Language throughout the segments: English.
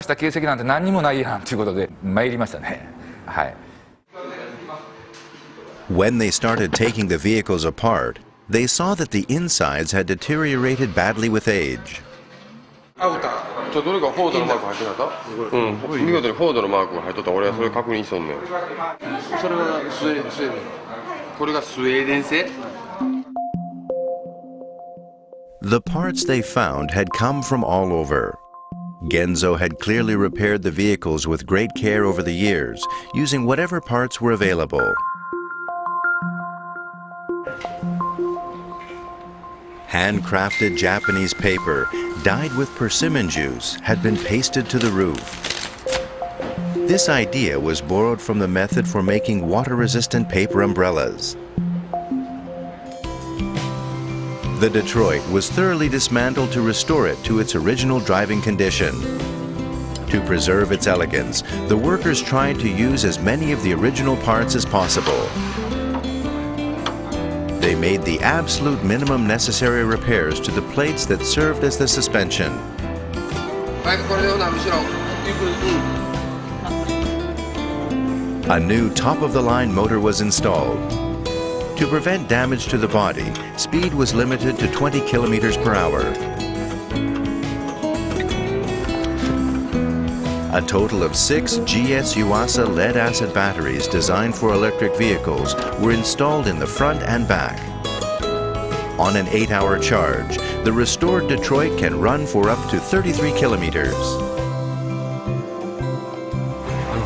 した形跡なんて何にもないやんということで参りましたね。はい。When they started taking the vehicles apart, they saw that the insides had deteriorated badly with age. どれかフォードのマーク入ってなかった？うん、見事にフォードのマークが入っとった。俺はそれ確認しとんねん。それはスウェーデン。これがスウェーデン製？The parts they found had come from all over. Genzo had clearly repaired the vehicles with great care over the years, using whatever parts were available. Handcrafted Japanese paper, dyed with persimmon juice, had been pasted to the roof. This idea was borrowed from the method for making water-resistant paper umbrellas. The Detroit was thoroughly dismantled to restore it to its original driving condition. To preserve its elegance, the workers tried to use as many of the original parts as possible. They made the absolute minimum necessary repairs to the plates that served as the suspension. A new top-of-the-line motor was installed. To prevent damage to the body, speed was limited to 20 kilometers per hour. A total of 6 GS Yuasa lead-acid batteries designed for electric vehicles were installed in the front and back. On an 8-hour charge, the restored Detroit can run for up to 33 kilometers.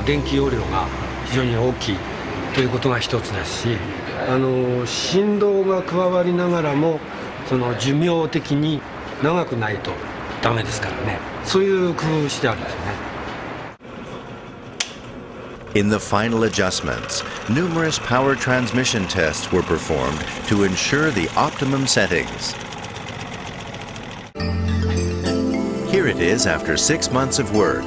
電気容量が非常に大きいということが一つですし、振動が加わりながらもその寿命的に長くないとダメですからね。そういう工夫してあるんですね。In the final adjustments, numerous power transmission tests were performed to ensure the optimum settings. Here it is after 6 months of work.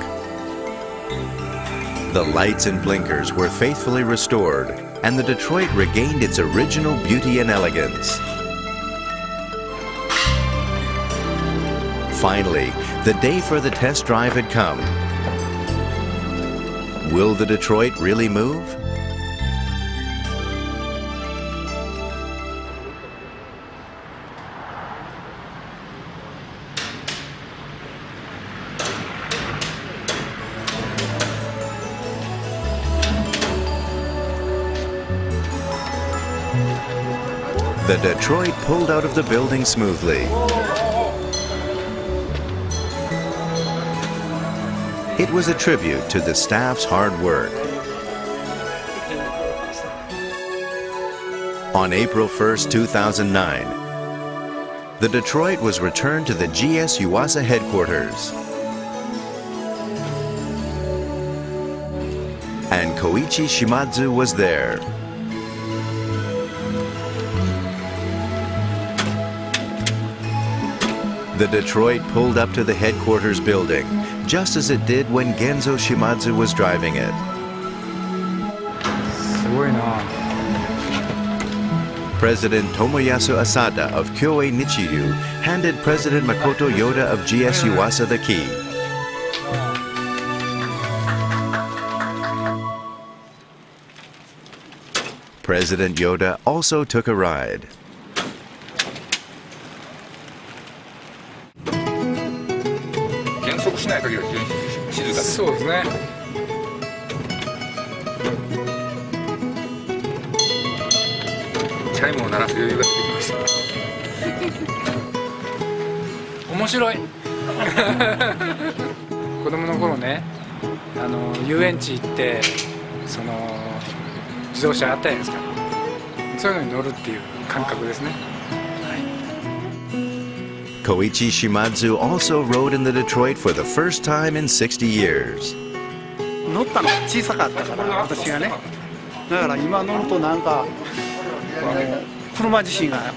The lights and blinkers were faithfully restored, and the Detroit regained its original beauty and elegance. Finally, the day for the test drive had come. Will the Detroit really move? The Detroit pulled out of the building smoothly. It was a tribute to the staff's hard work. On April 1st, 2009, the Detroit was returned to the GS Yuasa headquarters. And Koichi Shimadzu was there. The Detroit pulled up to the headquarters building, just as it did when Genzo Shimadzu was driving it. President Tomoyasu Asada of Kyoei Nichiyu handed President Makoto Yoda of GS Yuasa the key. President Yoda also took a ride. しない限りは非常に静かです。そうですね。チャイムを鳴らす余裕が出てきました。面白い。子供の頃ね、遊園地行ってその自動車あったじゃないですか。そういうのに乗るっていう感覚ですね。Koichi Shimadzu also rode in the Detroit for the first time in 60 years. 乗ったの小さかったから私がね。だから今乗るとなんか車自身が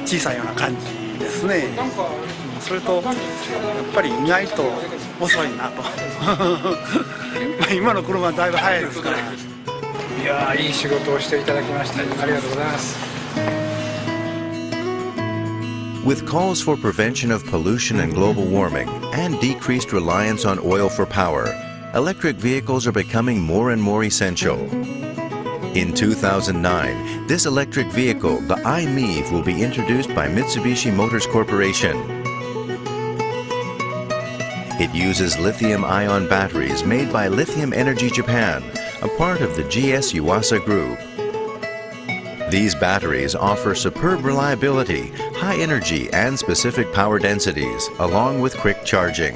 小さいような感じですね。それとやっぱり意外と遅いなと。まあ今の車はだいぶ速いですから。いやーいい仕事をしていただきました。ありがとうございます。With calls for prevention of pollution and global warming and decreased reliance on oil for power, electric vehicles are becoming more and more essential. In 2009, this electric vehicle, the i-MiEV, will be introduced by Mitsubishi Motors Corporation. It uses lithium-ion batteries made by Lithium Energy Japan, a part of the GS Yuasa Group. These batteries offer superb reliability, high energy and specific power densities, along with quick charging.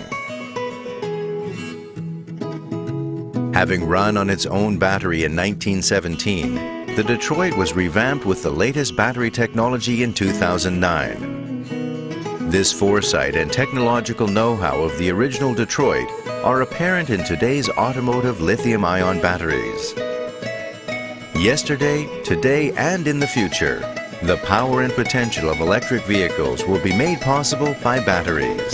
Having run on its own battery in 1917, the Detroit was revamped with the latest battery technology in 2009. This foresight and technological know-how of the original Detroit are apparent in today's automotive lithium-ion batteries. Yesterday, today, and in the future, the power and potential of electric vehicles will be made possible by batteries.